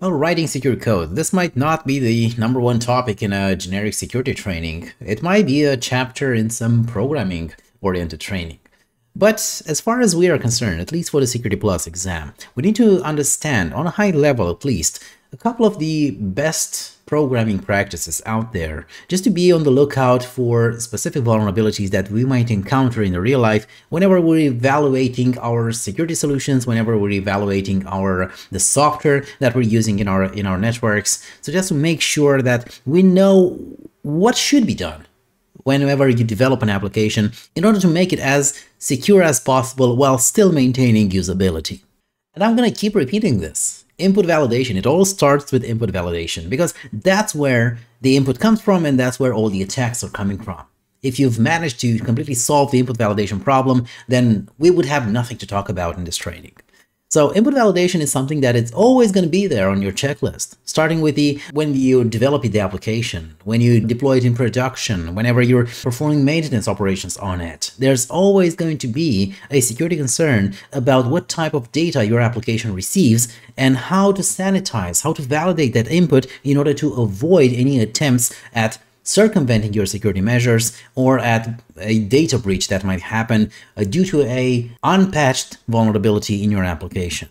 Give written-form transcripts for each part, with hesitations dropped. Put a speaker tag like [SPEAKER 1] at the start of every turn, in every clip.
[SPEAKER 1] Well, writing secure code. This might not be the #1 topic in a generic security training. It might be a chapter in some programming-oriented training. But as far as we are concerned, at least for the Security Plus exam, we need to understand, on a high level at least, a couple of the best programming practices out there, just to be on the lookout for specific vulnerabilities that we might encounter in the real life whenever we're evaluating our security solutions, whenever we're evaluating the software that we're using in our networks. So just to make sure that we know what should be done whenever you develop an application in order to make it as secure as possible while still maintaining usability. And I'm going to keep repeating this. Input validation. It all starts with input validation because that's where the input comes from and that's where all the attacks are coming from. If you've managed to completely solve the input validation problem, then we would have nothing to talk about in this training. So input validation is something that it's always going to be there on your checklist, starting with when you develop the application, when you deploy it in production, whenever you're performing maintenance operations on it. There's always going to be a security concern about what type of data your application receives and how to sanitize, how to validate that input in order to avoid any attempts at circumventing your security measures or at a data breach that might happen due to a unpatched vulnerability in your application.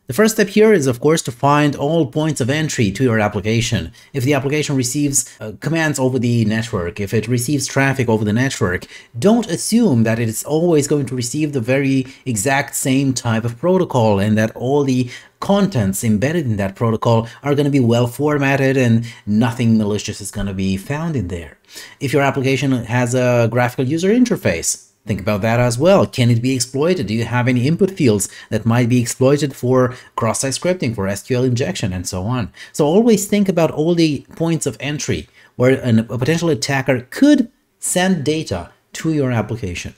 [SPEAKER 1] The first step here is, of course, to find all points of entry to your application. If the application receives commands over the network, if it receives traffic over the network, don't assume that it is always going to receive the very exact same type of protocol and that all the contents embedded in that protocol are going to be well formatted and nothing malicious is going to be found in there. If your application has a graphical user interface, think about that as well. Can it be exploited? Do you have any input fields that might be exploited for cross-site scripting, for SQL injection, and so on? So always think about all the points of entry where a potential attacker could send data to your application.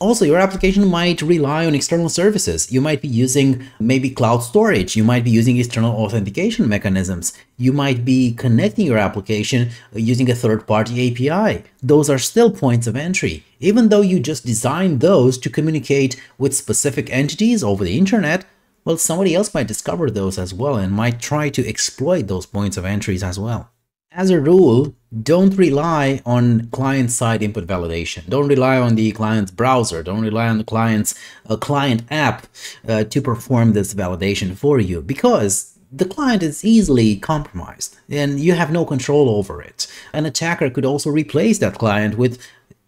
[SPEAKER 1] Also, your application might rely on external services. You might be using maybe cloud storage. You might be using external authentication mechanisms. You might be connecting your application using a third-party API. Those are still points of entry. Even though you just designed those to communicate with specific entities over the internet, well, somebody else might discover those as well and might try to exploit those points of entries as well. As a rule, don't rely on client-side input validation. Don't rely on the client's browser. Don't rely on the client's client app to perform this validation for you, because the client is easily compromised and you have no control over it. An attacker could also replace that client with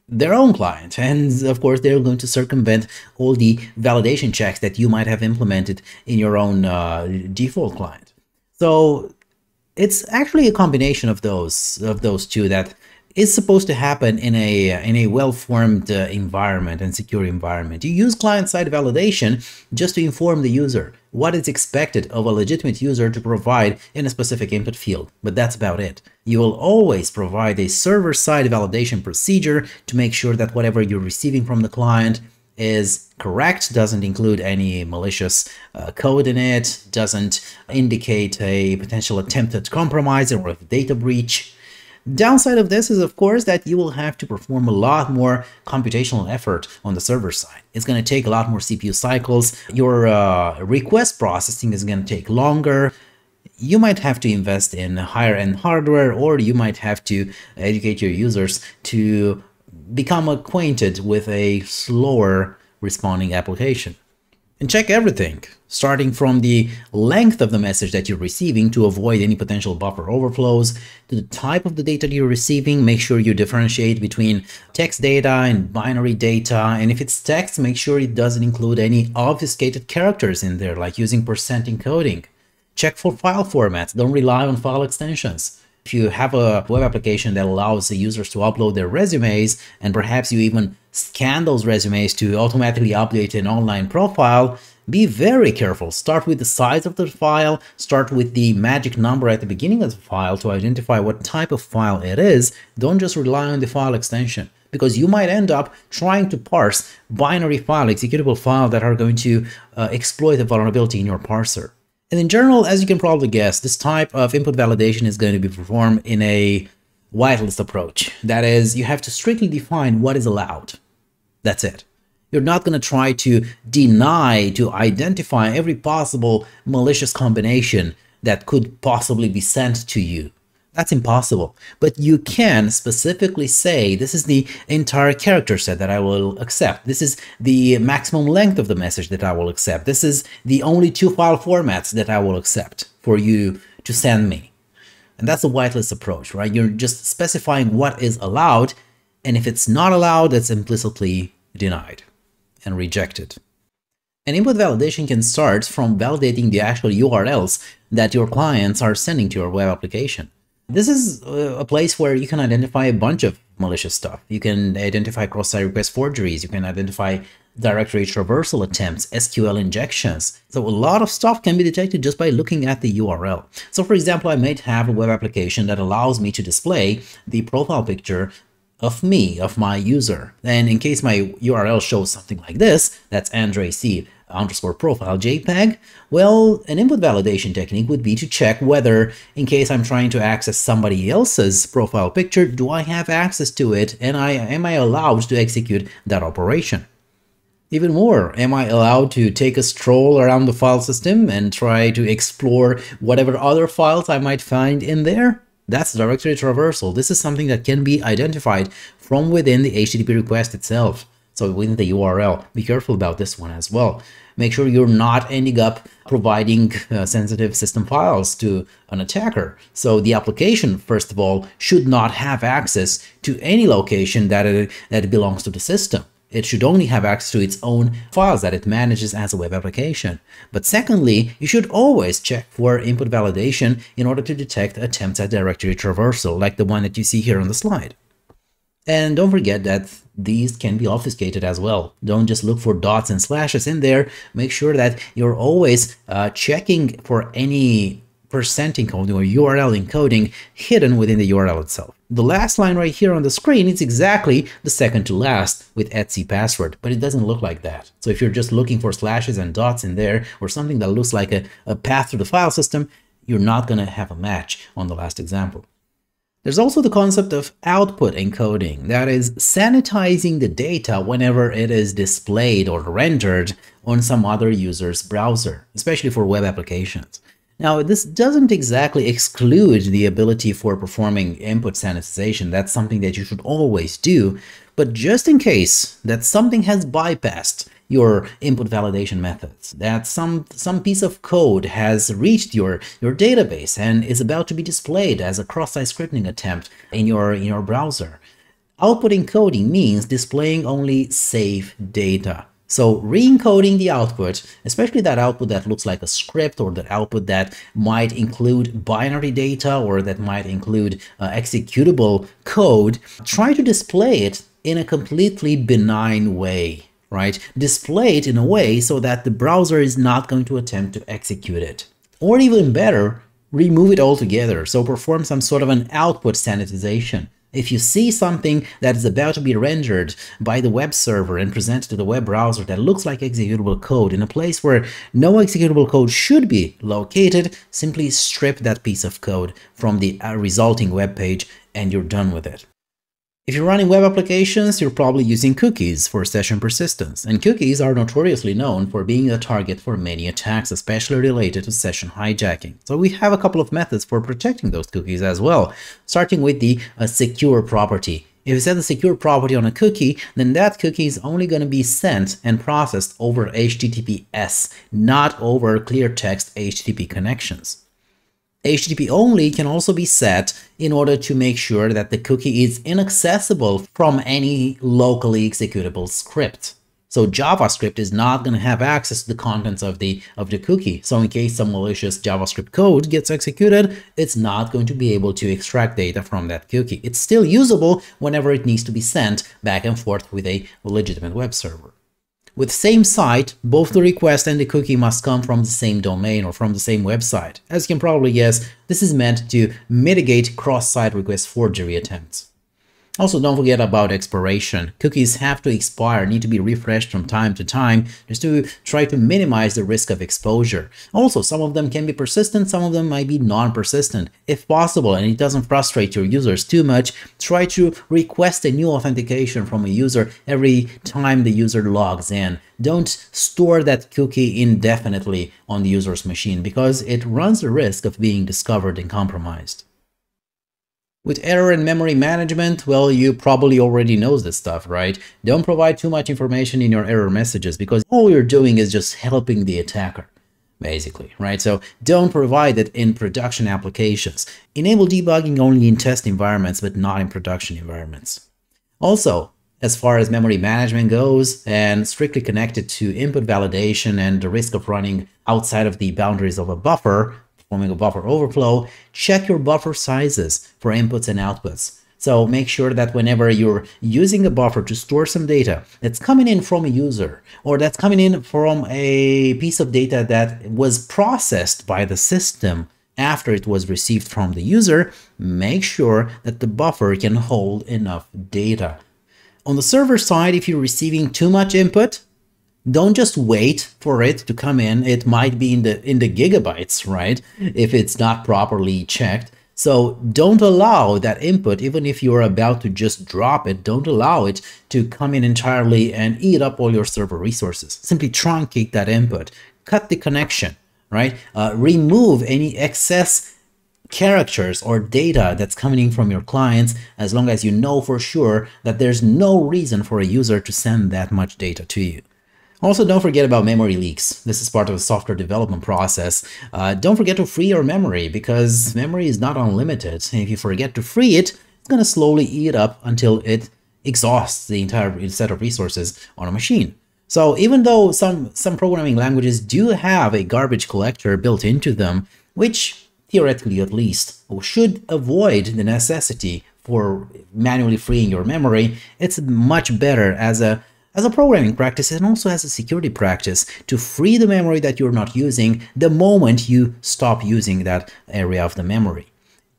[SPEAKER 1] their own client, and of course they're going to circumvent all the validation checks that you might have implemented in your own default client. So it's actually a combination of those two that is supposed to happen in a well-formed environment and secure environment. You use client-side validation just to inform the user what is expected of a legitimate user to provide in a specific input field, but that's about it. You will always provide a server-side validation procedure to make sure that whatever you're receiving from the client is correct, doesn't include any malicious code in it, doesn't indicate a potential attempted compromise or a data breach. Downside of this is, of course, that you will have to perform a lot more computational effort on the server side. It's going to take a lot more CPU cycles. Your request processing is going to take longer. You might have to invest in higher-end hardware, or you might have to educate your users to become acquainted with a slower responding application. And check everything, starting from the length of the message that you're receiving to avoid any potential buffer overflows, to the type of the data you're receiving. Make sure you differentiate between text data and binary data. And if it's text, make sure it doesn't include any obfuscated characters in there, like using percent encoding. Check for file formats. Don't rely on file extensions. If you have a web application that allows the users to upload their resumes, and perhaps you even scan those resumes to automatically update an online profile, be very careful. Start with the size of the file, start with the magic number at the beginning of the file to identify what type of file it is. Don't just rely on the file extension, because you might end up trying to parse binary file, executable file that are going to exploit a vulnerability in your parser. And in general, as you can probably guess, this type of input validation is going to be performed in a whitelist approach. That is, you have to strictly define what is allowed. That's it. You're not going to try to deny, to identify every possible malicious combination that could possibly be sent to you. That's impossible. But you can specifically say, this is the entire character set that I will accept. This is the maximum length of the message that I will accept. This is the only 2 file formats that I will accept for you to send me. And that's a whitelist approach, right? You're just specifying what is allowed, and if it's not allowed, it's implicitly denied and rejected. And input validation can start from validating the actual URLs that your clients are sending to your web application. This is a place where you can identify a bunch of malicious stuff. You can identify cross-site request forgeries. You can identify directory traversal attempts, SQL injections. So a lot of stuff can be detected just by looking at the URL. So for example, I might have a web application that allows me to display the profile picture of me, of my user. And in case my URL shows something like this, that's AndreyC_profile JPEG, well, an input validation technique would be to check whether, in case I'm trying to access somebody else's profile picture, do I have access to it, and am I allowed to execute that operation? Even more, am I allowed to take a stroll around the file system and try to explore whatever other files I might find in there? That's directory traversal. This is something that can be identified from within the HTTP request itself. So within the URL, be careful about this one as well. Make sure you're not ending up providing sensitive system files to an attacker. So the application, first of all, should not have access to any location that belongs to the system. It should only have access to its own files that it manages as a web application. But secondly, you should always check for input validation in order to detect attempts at directory traversal, like the one that you see here on the slide. And don't forget that these can be obfuscated as well. Don't just look for dots and slashes in there. Make sure that you're always checking for any percent encoding or URL encoding hidden within the URL itself. The last line right here on the screen is exactly the second to last with etc password, but it doesn't look like that. So if you're just looking for slashes and dots in there, or something that looks like a path to the file system, you're not going to have a match on the last example. There's also the concept of output encoding, that is sanitizing the data whenever it is displayed or rendered on some other user's browser, especially for web applications. Now, this doesn't exactly exclude the ability for performing input sanitization. That's something that you should always do. But just in case that something has bypassed your input validation methods, that some piece of code has reached your database and is about to be displayed as a cross-site scripting attempt in your browser, output encoding means displaying only safe data. So re-encoding the output, especially that output that looks like a script, or that output that might include binary data, or that might include executable code, try to display it in a completely benign way, right? Display it in a way so that the browser is not going to attempt to execute it. Or even better, remove it altogether. So perform some sort of an output sanitization. If you see something that is about to be rendered by the web server and presented to the web browser that looks like executable code in a place where no executable code should be located, simply strip that piece of code from the resulting web page and you're done with it. If you're running web applications, you're probably using cookies for session persistence, and cookies are notoriously known for being a target for many attacks, especially related to session hijacking. So we have a couple of methods for protecting those cookies as well, starting with the secure property. If you set a secure property on a cookie, then that cookie is only going to be sent and processed over HTTPS, not over clear text HTTP connections. HTTP only can also be set in order to make sure that the cookie is inaccessible from any locally executable script. So JavaScript is not going to have access to the contents of the cookie. So in case some malicious JavaScript code gets executed, it's not going to be able to extract data from that cookie. It's still usable whenever it needs to be sent back and forth with a legitimate web server. With same site, both the request and the cookie must come from the same domain or from the same website. As you can probably guess, this is meant to mitigate cross-site request forgery attempts. Also, don't forget about expiration. Cookies have to expire, need to be refreshed from time to time, just to try to minimize the risk of exposure. Also, some of them can be persistent, some of them might be non-persistent. If possible, and it doesn't frustrate your users too much, try to request a new authentication from a user every time the user logs in. Don't store that cookie indefinitely on the user's machine because it runs the risk of being discovered and compromised. With error and memory management, well, you probably already know this stuff, right? Don't provide too much information in your error messages because all you're doing is just helping the attacker, basically, right? So don't provide it in production applications. Enable debugging only in test environments, but not in production environments. Also, as far as memory management goes, and strictly connected to input validation and the risk of running outside of the boundaries of a buffer, forming a buffer overflow, check your buffer sizes for inputs and outputs. So make sure that whenever you're using a buffer to store some data that's coming in from a user, or that's coming in from a piece of data that was processed by the system after it was received from the user, make sure that the buffer can hold enough data. On the server side, if you're receiving too much input, don't just wait for it to come in. It might be in the gigabytes, right? If it's not properly checked. So don't allow that input, even if you're about to just drop it, don't allow it to come in entirely and eat up all your server resources. Simply truncate that input, cut the connection, right? Remove any excess characters or data that's coming in from your clients, as long as you know for sure that there's no reason for a user to send that much data to you. Also, don't forget about memory leaks. This is part of the software development process. Don't forget to free your memory because memory is not unlimited. And if you forget to free it, it's going to slowly eat up until it exhausts the entire set of resources on a machine. So even though some programming languages do have a garbage collector built into them, which theoretically at least should avoid the necessity for manually freeing your memory, it's much better as a programming practice and also as a security practice to free the memory that you're not using the moment you stop using that area of the memory.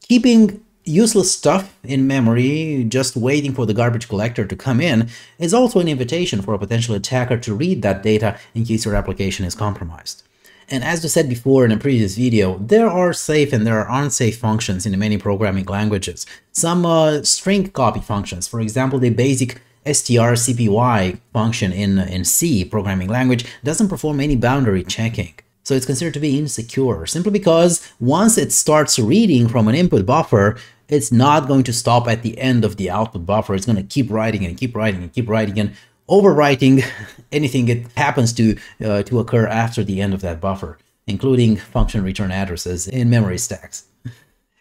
[SPEAKER 1] Keeping useless stuff in memory, just waiting for the garbage collector to come in, is also an invitation for a potential attacker to read that data in case your application is compromised. And as I said before in a previous video, there are safe and there are unsafe functions in many programming languages. Some string copy functions, for example, the basic strcpy function in C programming language doesn't perform any boundary checking. So it's considered to be insecure simply because once it starts reading from an input buffer, it's not going to stop at the end of the output buffer. It's going to keep writing and keep writing and keep writing and overwriting anything that happens to occur after the end of that buffer, including function return addresses in memory stacks.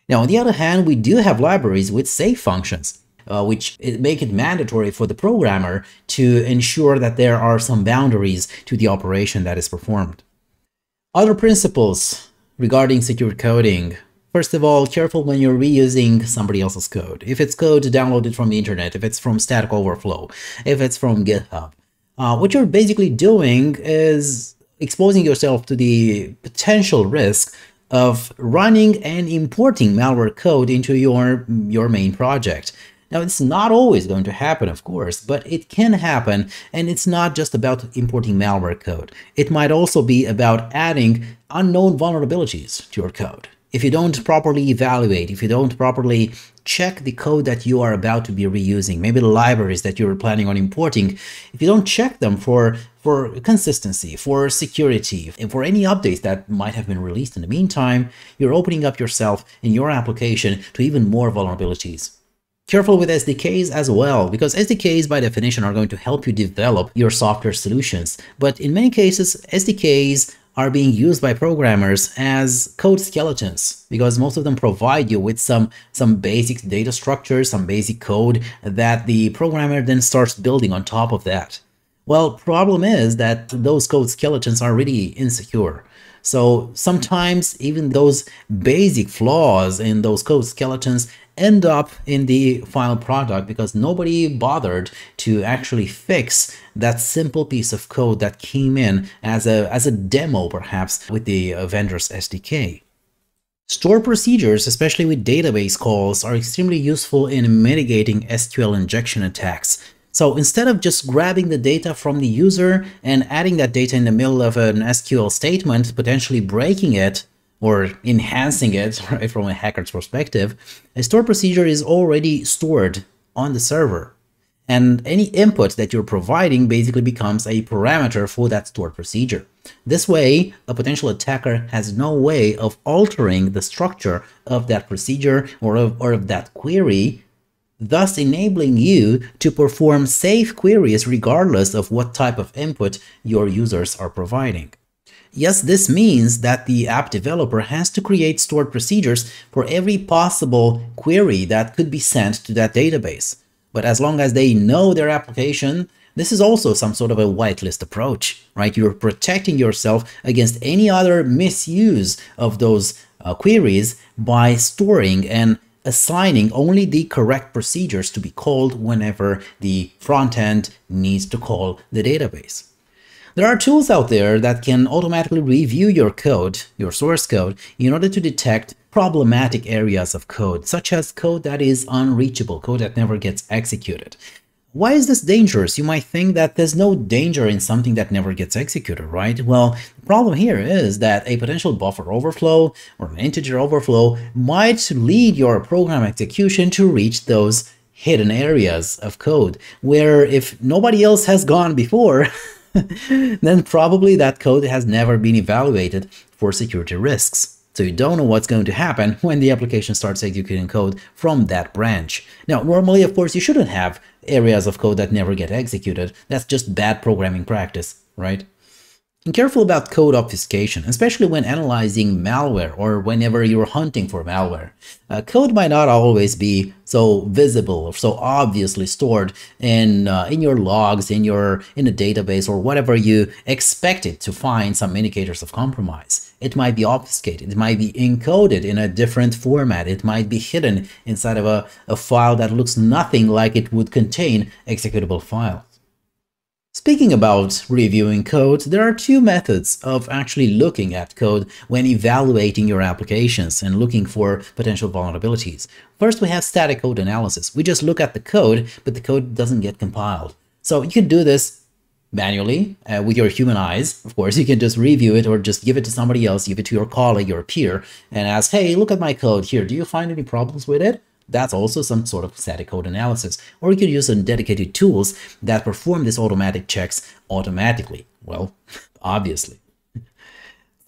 [SPEAKER 1] Now, on the other hand, we do have libraries with safe functions, which make it mandatory for the programmer to ensure that there are some boundaries to the operation that is performed. Other principles regarding secure coding. First of all, careful when you're reusing somebody else's code. If it's code downloaded from the internet, if it's from Stack Overflow, if it's from GitHub, what you're basically doing is exposing yourself to the potential risk of running and importing malware code into your main project. Now, it's not always going to happen, of course, but it can happen, and it's not just about importing malware code. It might also be about adding unknown vulnerabilities to your code. If you don't properly evaluate, if you don't properly check the code that you are about to be reusing, maybe the libraries that you're planning on importing, if you don't check them for consistency, for security, and for any updates that might have been released in the meantime, you're opening up yourself in your application to even more vulnerabilities. Careful with SDKs as well, because SDKs by definition are going to help you develop your software solutions. But in many cases, SDKs are being used by programmers as code skeletons, because most of them provide you with some basic data structures, some basic code that the programmer then starts building on top of that. Well, problem is that those code skeletons are really insecure. So sometimes even those basic flaws in those code skeletons end up in the final product because nobody bothered to actually fix that simple piece of code that came in as a demo, perhaps, with the vendor's SDK. Stored procedures, especially with database calls, are extremely useful in mitigating SQL injection attacks. So instead of just grabbing the data from the user and adding that data in the middle of an SQL statement, potentially breaking it or enhancing it, right, from a hacker's perspective, a stored procedure is already stored on the server. and any input that you're providing basically becomes a parameter for that stored procedure. This way, a potential attacker has no way of altering the structure of that procedure or of that query, thus enabling you to perform safe queries regardless of what type of input your users are providing. Yes, this means that the app developer has to create stored procedures for every possible query that could be sent to that database. But as long as they know their application, this is also some sort of a whitelist approach, right? You're protecting yourself against any other misuse of those queries by storing and assigning only the correct procedures to be called whenever the front end needs to call the database. There are tools out there that can automatically review your code, your source code, in order to detect problematic areas of code, such as code that is unreachable, code that never gets executed. Why is this dangerous? You might think that there's no danger in something that never gets executed, right? Well, the problem here is that a potential buffer overflow or an integer overflow might lead your program execution to reach those hidden areas of code, where if nobody else has gone before, then probably that code has never been evaluated for security risks. So you don't know what's going to happen when the application starts executing code from that branch. Now, normally, of course, you shouldn't have areas of code that never get executed. That's just bad programming practice, right? And careful about code obfuscation, especially when analyzing malware or whenever you're hunting for malware. Code might not always be so visible or so obviously stored in your logs, in a database, or whatever you expect it to find some indicators of compromise. It might be obfuscated. It might be encoded in a different format. It might be hidden inside of a file that looks nothing like it would contain executable files. Speaking about reviewing code, there are two methods of actually looking at code when evaluating your applications and looking for potential vulnerabilities. First, we have static code analysis. We just look at the code, but the code doesn't get compiled. So you can do this manually with your human eyes. Of course, you can just review it or just give it to somebody else, give it to your colleague or peer and ask, hey, look at my code here. Do you find any problems with it? That's also some sort of static code analysis. Or you could use some dedicated tools that perform these automatic checks automatically. Well, obviously.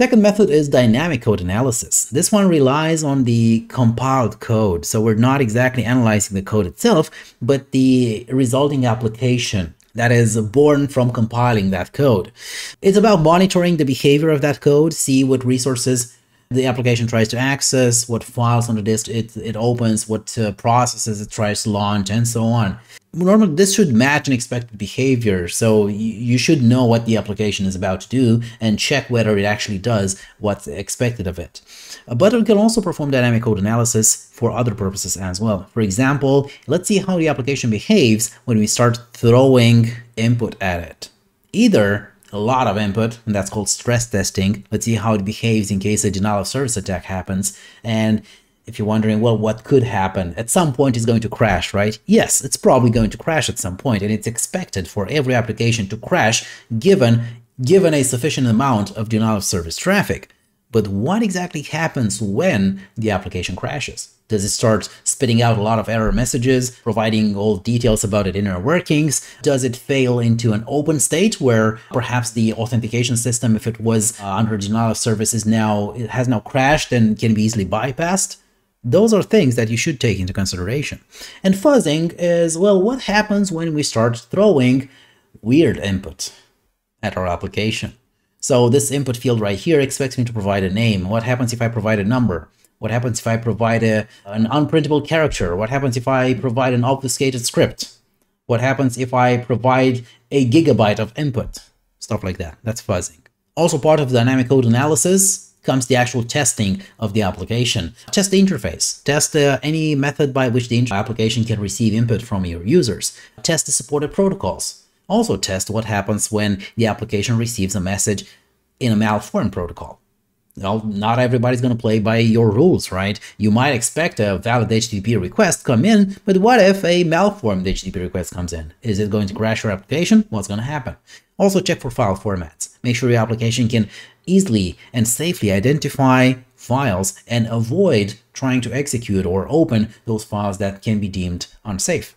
[SPEAKER 1] Second method is dynamic code analysis. This one relies on the compiled code. So we're not exactly analyzing the code itself, but the resulting application that is born from compiling that code. It's about monitoring the behavior of that code, see what resources the application tries to access, what files on the disk it opens, what processes it tries to launch, and so on. Normally, this should match an expected behavior, so you should know what the application is about to do and check whether it actually does what's expected of it. But we can also perform dynamic code analysis for other purposes as well. For example, let's see how the application behaves when we start throwing input at it. Either a lot of input, and that's called stress testing. Let's see how it behaves in case a denial of service attack happens. And if you're wondering, well, what could happen? At some point it's going to crash, right? Yes, it's probably going to crash at some point, and it's expected for every application to crash given a sufficient amount of denial of service traffic. But what exactly happens when the application crashes? Does it start spitting out a lot of error messages, providing all details about its inner workings? Does it fail into an open state where perhaps the authentication system, if it was under denial of service, has now crashed and can be easily bypassed? Those are things that you should take into consideration. And fuzzing is, well, what happens when we start throwing weird input at our application? So this input field right here expects me to provide a name. What happens if I provide a number? What happens if I provide an unprintable character? What happens if I provide an obfuscated script? What happens if I provide a gigabyte of input? Stuff like that. That's fuzzing. Also part of dynamic code analysis comes the actual testing of the application. Test the interface. Test any method by which the application can receive input from your users. Test the supported protocols. Also test what happens when the application receives a message in a malformed protocol. Well, not everybody's going to play by your rules, right? You might expect a valid HTTP request come in, but what if a malformed HTTP request comes in? Is it going to crash your application? What's going to happen? Also check for file formats. Make sure your application can easily and safely identify files and avoid trying to execute or open those files that can be deemed unsafe.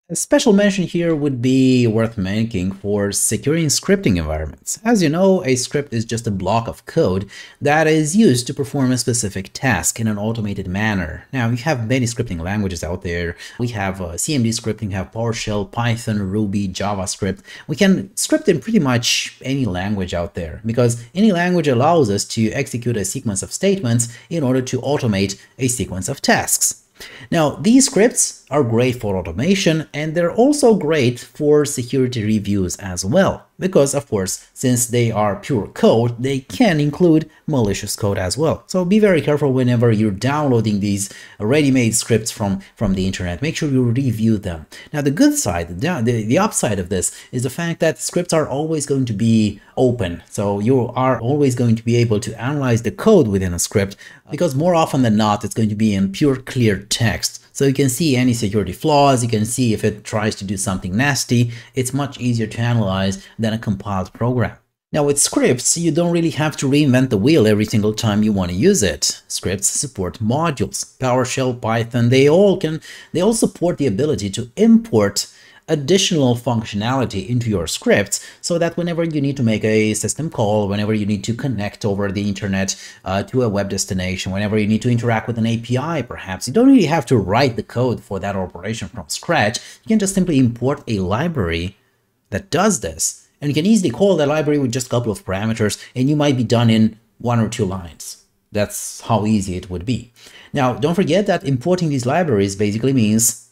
[SPEAKER 1] A special mention here would be worth making for securing scripting environments. As you know, a script is just a block of code that is used to perform a specific task in an automated manner. Now, we have many scripting languages out there. We have CMD scripting, have PowerShell, Python, Ruby, JavaScript. We can script in pretty much any language out there because any language allows us to execute a sequence of statements in order to automate a sequence of tasks. Now, these scripts are great for automation, and they're also great for security reviews as well, because of course, since they are pure code, they can include malicious code as well. So be very careful whenever you're downloading these ready-made scripts from the internet. Make sure you review them. Now, the good side, the upside of this is the fact that scripts are always going to be open. So you are always going to be able to analyze the code within a script, because more often than not, it's going to be in pure clear text. So you can see any security flaws, you can see if it tries to do something nasty. It's much easier to analyze than a compiled program. Now with scripts, you don't really have to reinvent the wheel every single time you want to use it. Scripts support modules. PowerShell, Python, they all support the ability to import additional functionality into your scripts so that whenever you need to make a system call, whenever you need to connect over the internet to a web destination, whenever you need to interact with an API, perhaps, you don't really have to write the code for that operation from scratch. You can just simply import a library that does this. And you can easily call that library with just a couple of parameters, and you might be done in 1 or 2 lines. That's how easy it would be. Now, don't forget that importing these libraries basically means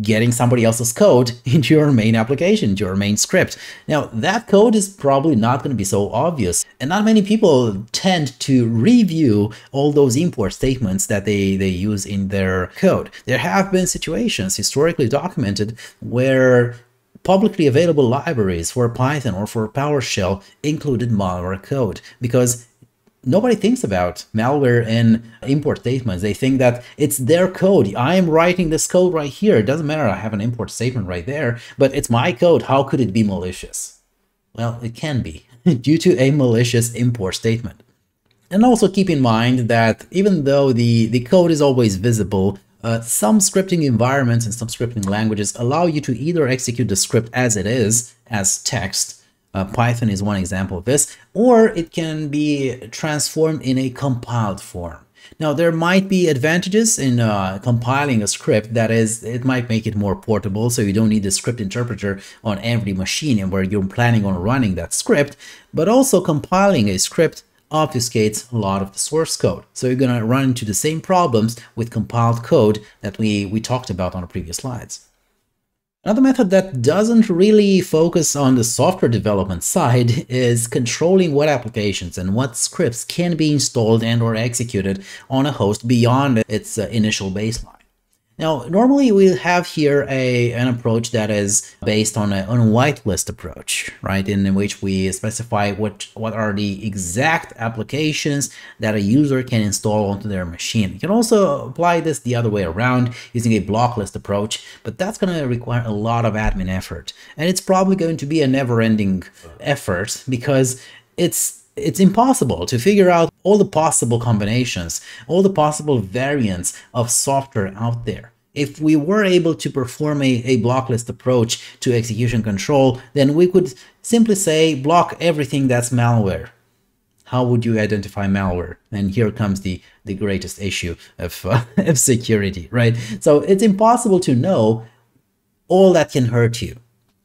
[SPEAKER 1] getting somebody else's code into your main application, into your main script. Now, that code is probably not going to be so obvious, and not many people tend to review all those import statements that they use in their code. There have been situations historically documented where publicly available libraries for Python or for PowerShell included malware code, because nobody thinks about malware in import statements. They think that it's their code. I am writing this code right here. It doesn't matter, I have an import statement right there, but it's my code. How could it be malicious? Well, it can be due to a malicious import statement. And also keep in mind that even though the code is always visible, some scripting environments and some scripting languages allow you to either execute the script as it is, as text. Python is one example of this, or it can be transformed in a compiled form. Now, there might be advantages in compiling a script. That is, it might make it more portable, so you don't need the script interpreter on every machine and where you're planning on running that script. But also, compiling a script obfuscates a lot of the source code. So you're going to run into the same problems with compiled code that we talked about on the previous slides. Another method that doesn't really focus on the software development side is controlling what applications and what scripts can be installed and or executed on a host beyond its initial baseline. Now, normally we have here an approach that is based on a whitelist approach, right? In which we specify what are the exact applications that a user can install onto their machine. You can also apply this the other way around using a block list approach, but that's going to require a lot of admin effort. And it's probably going to be a never-ending effort because it's impossible to figure out all the possible combinations, all the possible variants of software out there. If we were able to perform a block list approach to execution control, then we could simply say block everything that's malware. How would you identify malware? And here comes the greatest issue of security, right? So it's impossible to know all that can hurt you.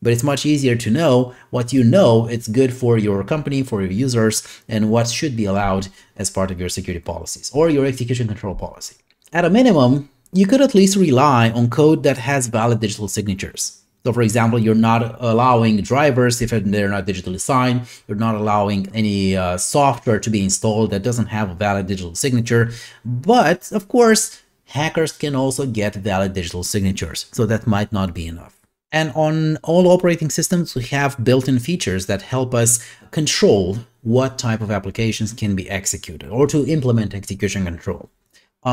[SPEAKER 1] But it's much easier to know what you know it's good for your company, for your users, and what should be allowed as part of your security policies or your execution control policy. At a minimum, you could at least rely on code that has valid digital signatures. So for example, you're not allowing drivers if they're not digitally signed. You're not allowing any software to be installed that doesn't have a valid digital signature. But of course, hackers can also get valid digital signatures. So that might not be enough. And on all operating systems, we have built-in features that help us control what type of applications can be executed or to implement execution control.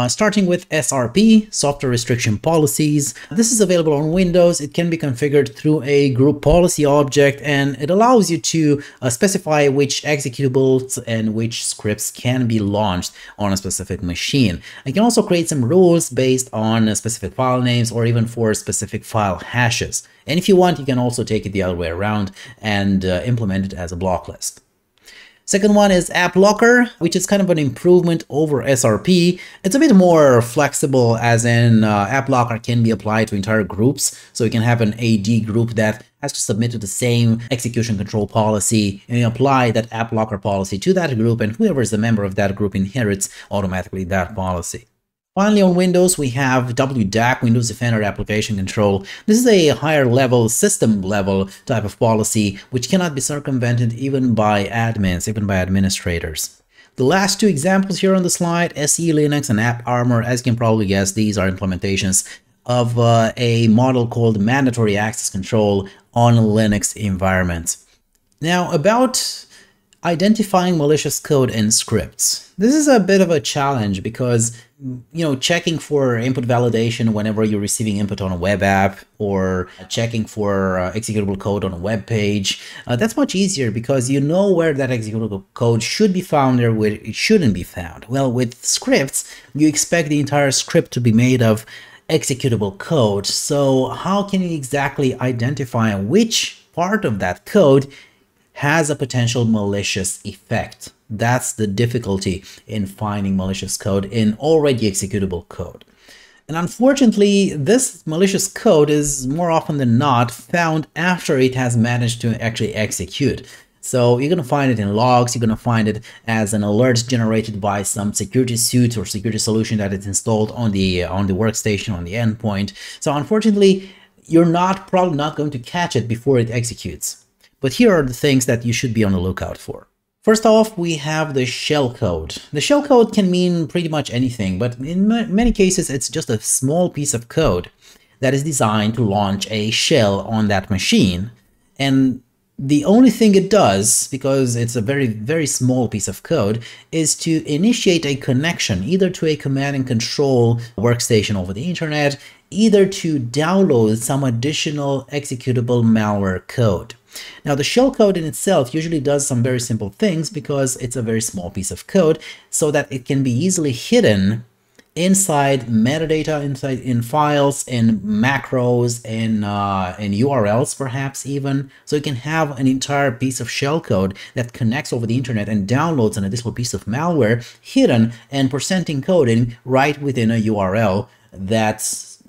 [SPEAKER 1] Starting with SRP, Software Restriction Policies. This is available on Windows. It can be configured through a group policy object, and it allows you to specify which executables and which scripts can be launched on a specific machine. You can also create some rules based on specific file names or even for specific file hashes. And if you want, you can also take it the other way around and implement it as a block list. Second one is App Locker, which is kind of an improvement over SRP. It's a bit more flexible, as in App Locker can be applied to entire groups. So you can have an AD group that has to submit to the same execution control policy, and you apply that App Locker policy to that group, and whoever is a member of that group inherits automatically that policy. Finally, on Windows, we have WDAC, Windows Defender Application Control. This is a higher level, system level type of policy, which cannot be circumvented even by admins, even by administrators. The last two examples here on the slide, SE Linux and AppArmor, as you can probably guess, these are implementations of a model called Mandatory Access Control on Linux environments. Now, about identifying malicious code in scripts. This is a bit of a challenge because, checking for input validation whenever you're receiving input on a web app, or checking for executable code on a web page, that's much easier because you know where that executable code should be found or where it shouldn't be found. Well, with scripts, you expect the entire script to be made of executable code. So how can you exactly identify which part of that code has a potential malicious effect? That's the difficulty in finding malicious code in already executable code. And unfortunately, this malicious code is more often than not found after it has managed to actually execute. So you're going to find it in logs, you're going to find it as an alert generated by some security suite or security solution that is installed on the workstation, on the endpoint. So unfortunately, you're probably not going to catch it before it executes. But here are the things that you should be on the lookout for. First off, we have the shellcode. The shellcode can mean pretty much anything, but in many cases, it's just a small piece of code that is designed to launch a shell on that machine. And the only thing it does, because it's a very, very small piece of code, is to initiate a connection either to a command and control workstation over the internet, either to download some additional executable malware code. Now, the shellcode in itself usually does some very simple things because it's a very small piece of code, so that it can be easily hidden inside metadata, in files, in macros, in URLs perhaps even. So you can have an entire piece of shellcode that connects over the internet and downloads an additional piece of malware hidden and percent encoding right within a URL that's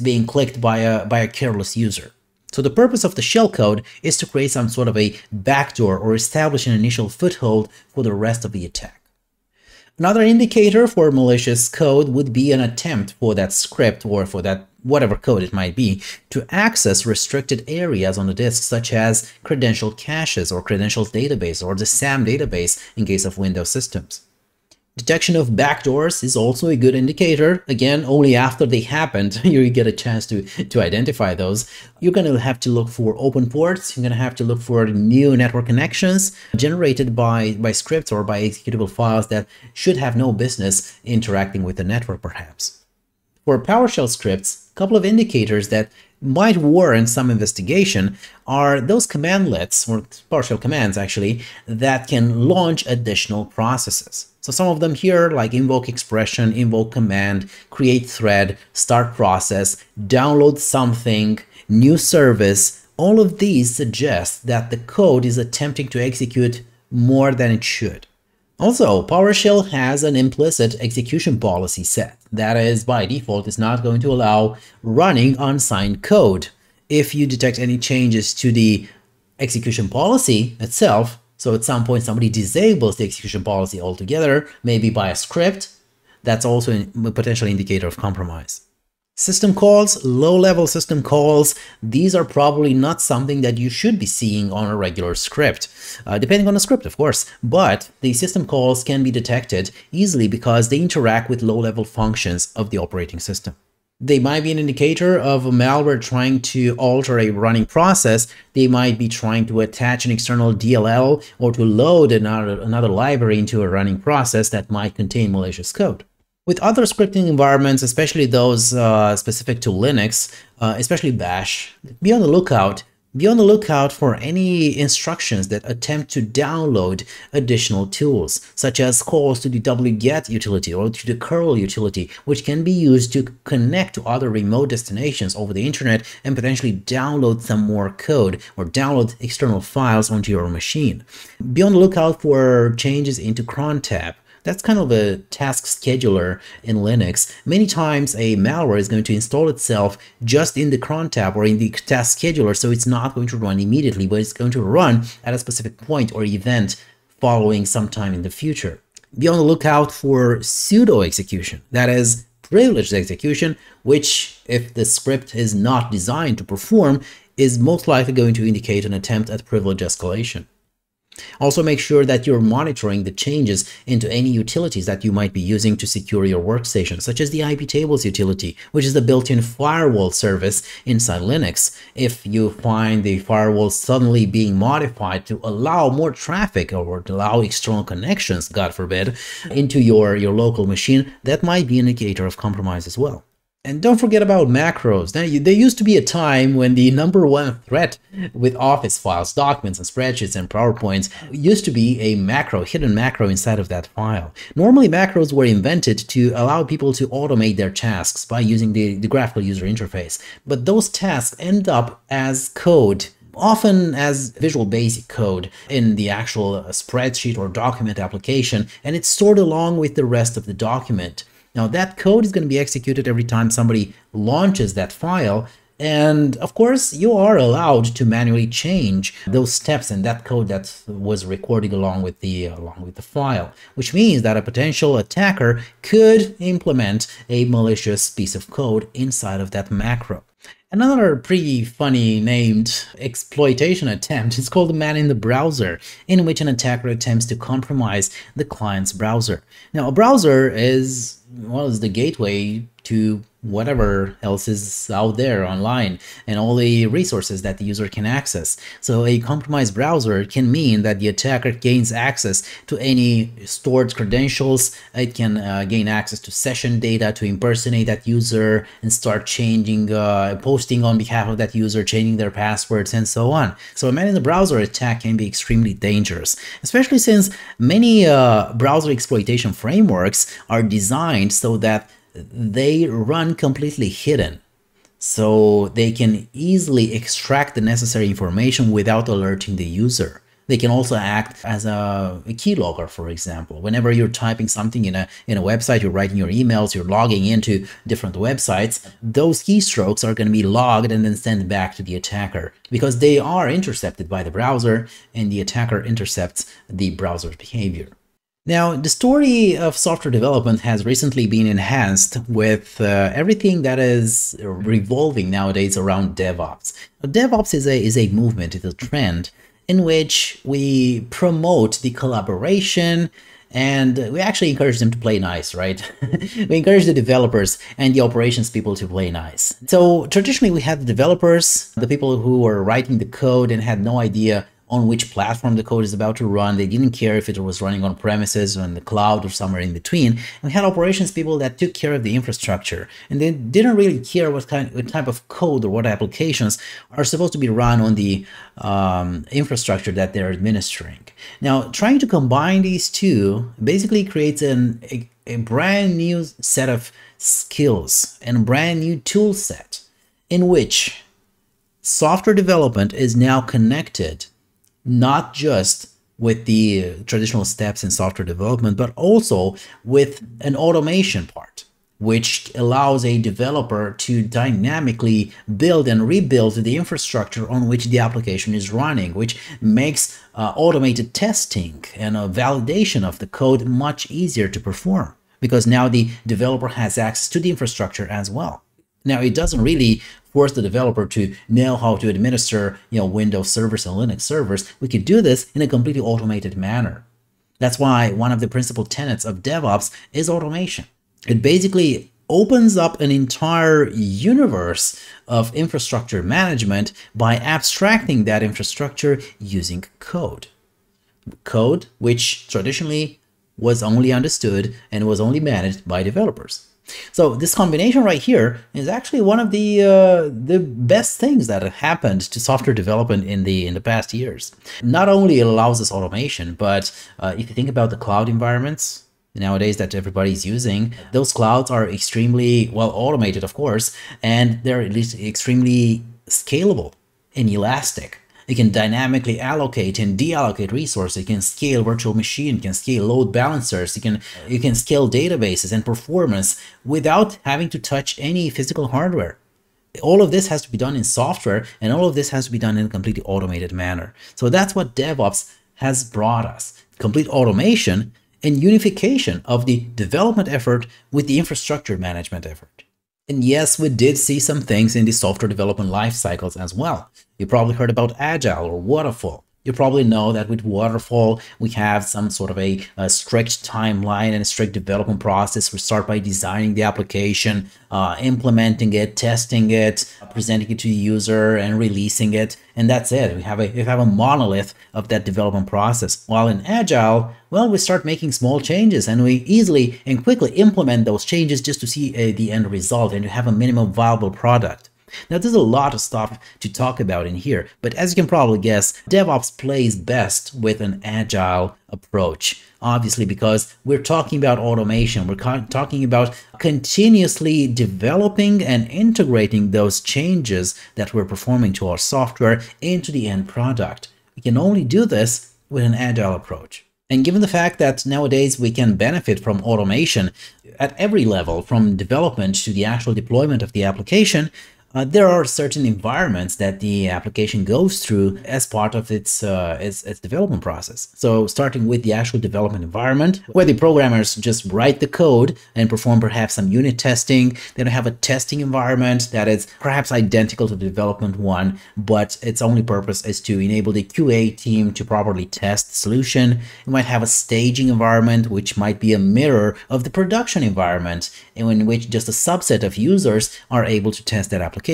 [SPEAKER 1] being clicked by a careless user. So the purpose of the shellcode is to create some sort of a backdoor or establish an initial foothold for the rest of the attack. Another indicator for malicious code would be an attempt for that script, or for that whatever code it might be, to access restricted areas on the disk, such as credential caches or credentials database or the SAM database in case of Windows systems. Detection of backdoors is also a good indicator. Again, only after they happened, you get a chance to identify those. You're going to have to look for open ports. You're going to have to look for new network connections generated by scripts or by executable files that should have no business interacting with the network, perhaps. For PowerShell scripts, a couple of indicators that might warrant some investigation are those commandlets, or PowerShell commands actually, that can launch additional processes. So some of them here, like invoke expression, invoke command, create thread, start process, download something, new service, all of these suggest that the code is attempting to execute more than it should. Also, PowerShell has an implicit execution policy set. That is, by default, is not going to allow running unsigned code. If you detect any changes to the execution policy itself, so at some point somebody disables the execution policy altogether, maybe by a script, that's also a potential indicator of compromise. System calls, low-level system calls, these are probably not something that you should be seeing on a regular script, depending on the script, of course, but the system calls can be detected easily because they interact with low-level functions of the operating system. They might be an indicator of a malware trying to alter a running process. They might be trying to attach an external DLL or to load another library into a running process that might contain malicious code. With other scripting environments, especially those specific to Linux, especially Bash, be on the lookout. Be on the lookout for any instructions that attempt to download additional tools, such as calls to the wget utility or to the curl utility, which can be used to connect to other remote destinations over the internet and potentially download some more code or download external files onto your machine. Be on the lookout for changes into crontab. That's kind of a task scheduler in Linux. Many times a malware is going to install itself just in the cron tab or in the task scheduler, so it's not going to run immediately, but it's going to run at a specific point or event following sometime in the future. Be on the lookout for sudo execution, that is privileged execution, which, if the script is not designed to perform, is most likely going to indicate an attempt at privilege escalation. Also, make sure that you're monitoring the changes into any utilities that you might be using to secure your workstation, such as the iptables utility, which is the built-in firewall service inside Linux. If you find the firewall suddenly being modified to allow more traffic or to allow external connections, God forbid, into your local machine, that might be an indicator of compromise as well. And don't forget about macros. Now, there used to be a time when the #1 threat with Office files, documents, and spreadsheets and PowerPoints used to be a macro, hidden macro inside of that file. Normally, macros were invented to allow people to automate their tasks by using the graphical user interface. But those tasks end up as code, often as Visual Basic code in the actual spreadsheet or document application, and it's stored along with the rest of the document. Now, that code is going to be executed every time somebody launches that file, and of course, you are allowed to manually change those steps in that code that was recorded along with the file, which means that a potential attacker could implement a malicious piece of code inside of that macro. Another pretty funny named exploitation attempt is called Man in the Browser, in which an attacker attempts to compromise the client's browser. Now, a browser is the gateway to whatever else is out there online and all the resources that the user can access. So a compromised browser can mean that the attacker gains access to any stored credentials. It can gain access to session data to impersonate that user and start changing, posting on behalf of that user, changing their passwords, and so on. So a man in the browser attack can be extremely dangerous, especially since many browser exploitation frameworks are designed so that they run completely hidden, so they can easily extract the necessary information without alerting the user. They can also act as a keylogger, for example. Whenever you're typing something in a website, you're writing your emails, you're logging into different websites, those keystrokes are going to be logged and then sent back to the attacker because they are intercepted by the browser, and the attacker intercepts the browser's behavior. Now, the story of software development has recently been enhanced with everything that is revolving nowadays around DevOps. DevOps is a movement, it's a trend in which we promote the collaboration, and we actually encourage them to play nice, right? We encourage the developers and the operations people to play nice. So traditionally we had the developers, the people who were writing the code and had no idea on which platform the code is about to run. They didn't care if it was running on premises or in the cloud or somewhere in between. And we had operations people that took care of the infrastructure, and they didn't really care what type of code or what applications are supposed to be run on the infrastructure that they're administering. Now, trying to combine these two basically creates a brand new set of skills and a brand new tool set in which software development is now connected not just with the traditional steps in software development, but also with an automation part, which allows a developer to dynamically build and rebuild the infrastructure on which the application is running, which makes automated testing and validation of the code much easier to perform, because now the developer has access to the infrastructure as well. Now, it doesn't really force the developer to know how to administer, Windows servers and Linux servers. We could do this in a completely automated manner. That's why one of the principal tenets of DevOps is automation. It basically opens up an entire universe of infrastructure management by abstracting that infrastructure using code. Code which traditionally was only understood and was only managed by developers. So this combination right here is actually one of the best things that have happened to software development in the past years. Not only it allows us automation, but if you think about the cloud environments nowadays that everybody's using, those clouds are extremely well automated, of course, and they're at least extremely scalable and elastic. You can dynamically allocate and deallocate resources. You can scale virtual machine, you can scale load balancers, you can scale databases and performance without having to touch any physical hardware. All of this has to be done in software, and all of this has to be done in a completely automated manner. So that's what DevOps has brought us: complete automation and unification of the development effort with the infrastructure management effort. And yes, we did see some things in the software development life cycles as well. You probably heard about Agile or Waterfall. You probably know that with Waterfall, we have some sort of a strict timeline and a strict development process. We start by designing the application, implementing it, testing it, presenting it to the user, and releasing it. And that's it. We have a monolith of that development process. While in Agile, well, we start making small changes, and we easily and quickly implement those changes just to see the end result and to have a minimum viable product. Now, there's a lot of stuff to talk about in here, but as you can probably guess, DevOps plays best with an agile approach. Obviously, because we're talking about automation, we're talking about continuously developing and integrating those changes that we're performing to our software into the end product. We can only do this with an agile approach. And given the fact that nowadays we can benefit from automation at every level, from development to the actual deployment of the application, there are certain environments that the application goes through as part of its development process. So starting with the actual development environment, where the programmers just write the code and perform perhaps some unit testing. They don't have a testing environment that is perhaps identical to the development one, but its only purpose is to enable the QA team to properly test the solution. You might have a staging environment, which might be a mirror of the production environment, in which just a subset of users are able to test that application.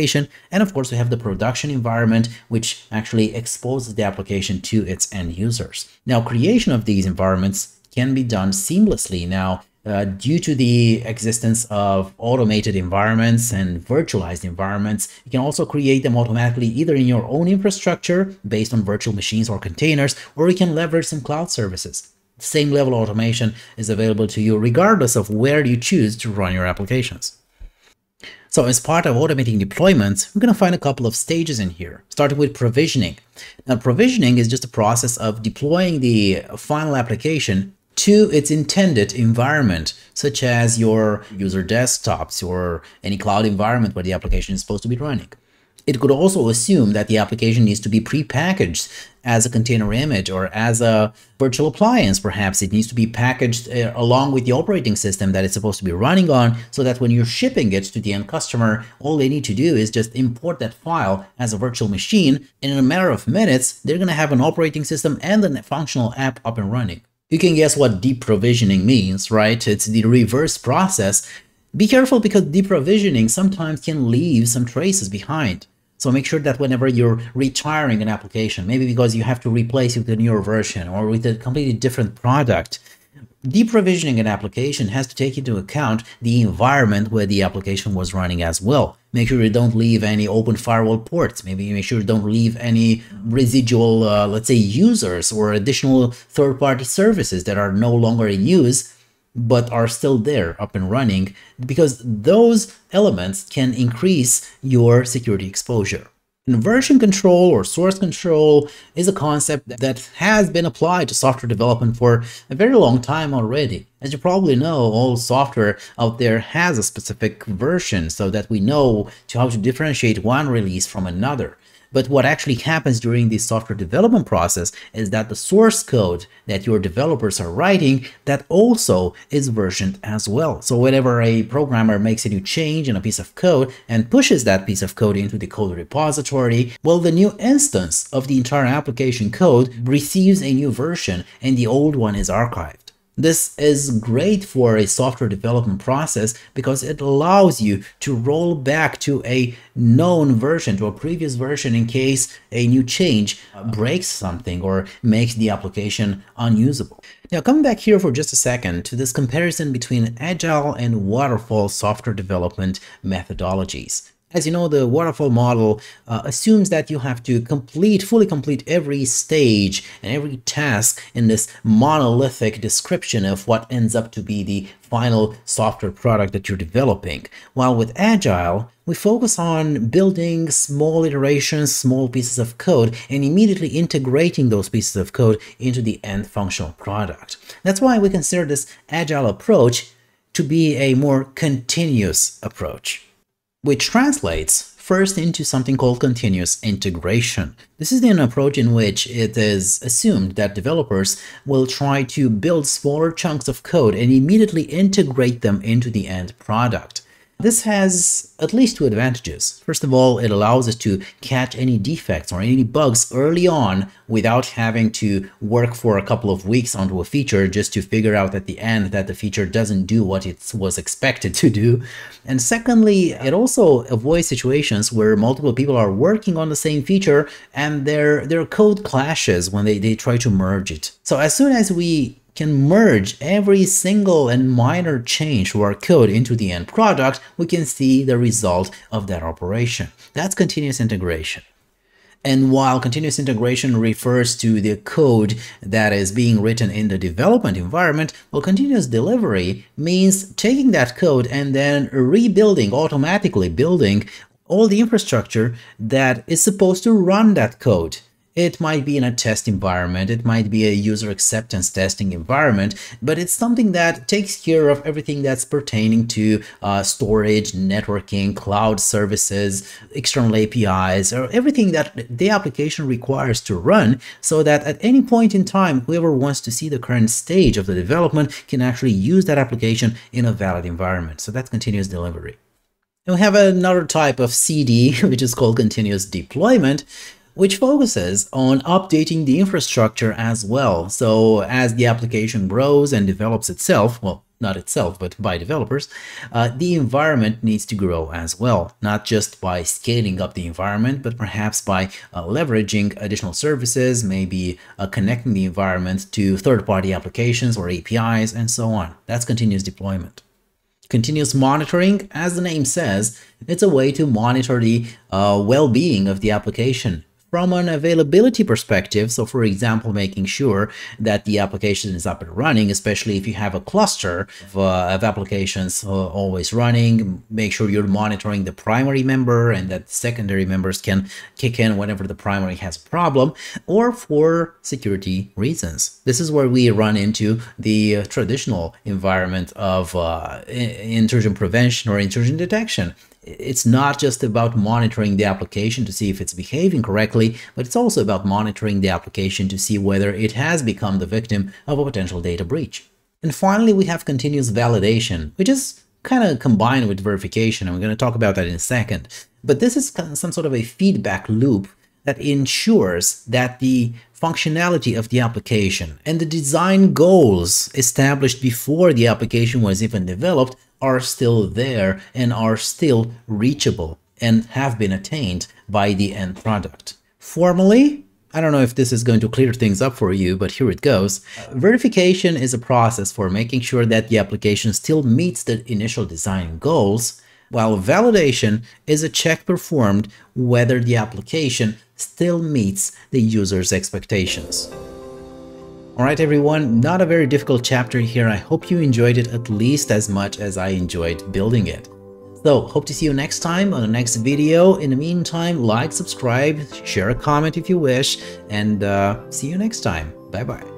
[SPEAKER 1] And of course, we have the production environment, which actually exposes the application to its end users. Now, creation of these environments can be done seamlessly now due to the existence of automated environments and virtualized environments. You can also create them automatically either in your own infrastructure based on virtual machines or containers, or you can leverage some cloud services. The same level of automation is available to you regardless of where you choose to run your applications. So as part of automating deployments, we're going to find a couple of stages in here, starting with provisioning. Now, provisioning is just a process of deploying the final application to its intended environment, such as your user desktops or any cloud environment where the application is supposed to be running. It could also assume that the application needs to be prepackaged as a container image or as a virtual appliance. Perhaps it needs to be packaged along with the operating system that it's supposed to be running on, so that when you're shipping it to the end customer, all they need to do is just import that file as a virtual machine, and in a matter of minutes, they're going to have an operating system and a functional app up and running. You can guess what deprovisioning means, right? It's the reverse process. Be careful, because deprovisioning sometimes can leave some traces behind. So make sure that whenever you're retiring an application, maybe because you have to replace it with a newer version or with a completely different product, deprovisioning an application has to take into account the environment where the application was running as well. Make sure you don't leave any open firewall ports. Maybe make sure you don't leave any residual, let's say, users or additional third-party services that are no longer in use, but are still there up and running, because those elements can increase your security exposure. And version control or source control is a concept that has been applied to software development for a very long time already. As you probably know, all software out there has a specific version, so that we know how to differentiate one release from another. But what actually happens during the software development process is that the source code that your developers are writing, that also is versioned as well. So whenever a programmer makes a new change in a piece of code and pushes that piece of code into the code repository, well, the new instance of the entire application code receives a new version and the old one is archived. This is great for a software development process because it allows you to roll back to a known version, to a previous version, in case a new change breaks something or makes the application unusable. Now, coming back here for just a second to this comparison between agile and waterfall software development methodologies. As you know, the waterfall model assumes that you have to fully complete every stage and every task in this monolithic description of what ends up to be the final software product that you're developing. While with Agile, we focus on building small iterations, small pieces of code, and immediately integrating those pieces of code into the end functional product. That's why we consider this Agile approach to be a more continuous approach, which translates first into something called continuous integration. This is an approach in which it is assumed that developers will try to build smaller chunks of code and immediately integrate them into the end product. This has at least two advantages. First of all, it allows us to catch any defects or any bugs early on without having to work for a couple of weeks onto a feature just to figure out at the end that the feature doesn't do what it was expected to do. And secondly, it also avoids situations where multiple people are working on the same feature and their code clashes when they try to merge it. So as soon as we can merge every single and minor change to our code into the end product, we can see the result of that operation. That's continuous integration. And while continuous integration refers to the code that is being written in the development environment, well, continuous delivery means taking that code and then automatically building all the infrastructure that is supposed to run that code. It might be in a test environment, it might be a user acceptance testing environment, but it's something that takes care of everything that's pertaining to storage, networking, cloud services, external APIs, or everything that the application requires to run, so that at any point in time, whoever wants to see the current stage of the development can actually use that application in a valid environment. So that's continuous delivery. And we have another type of CD, which is called continuous deployment, which focuses on updating the infrastructure as well. So as the application grows and develops itself, well, not itself, but by developers, the environment needs to grow as well, not just by scaling up the environment, but perhaps by leveraging additional services, maybe connecting the environment to third-party applications or APIs, and so on. That's continuous deployment. Continuous monitoring, as the name says, it's a way to monitor the well-being of the application from an availability perspective. So for example, making sure that the application is up and running, especially if you have a cluster of applications always running, make sure you're monitoring the primary member and that secondary members can kick in whenever the primary has a problem, or for security reasons. This is where we run into the traditional environment of intrusion prevention or intrusion detection. It's not just about monitoring the application to see if it's behaving correctly, but it's also about monitoring the application to see whether it has become the victim of a potential data breach. And finally, we have continuous validation, which is kind of combined with verification, and we're going to talk about that in a second. But this is some sort of a feedback loop that ensures that the functionality of the application and the design goals established before the application was even developed are still there and are still reachable and have been attained by the end product. Formally, I don't know if this is going to clear things up for you, but here it goes. Verification is a process for making sure that the application still meets the initial design goals, while validation is a check performed whether the application still meets the user's expectations. Alright everyone, not a very difficult chapter here. I hope you enjoyed it at least as much as I enjoyed building it. So, hope to see you next time on the next video. In the meantime, like, subscribe, share a comment if you wish, and see you next time. Bye bye.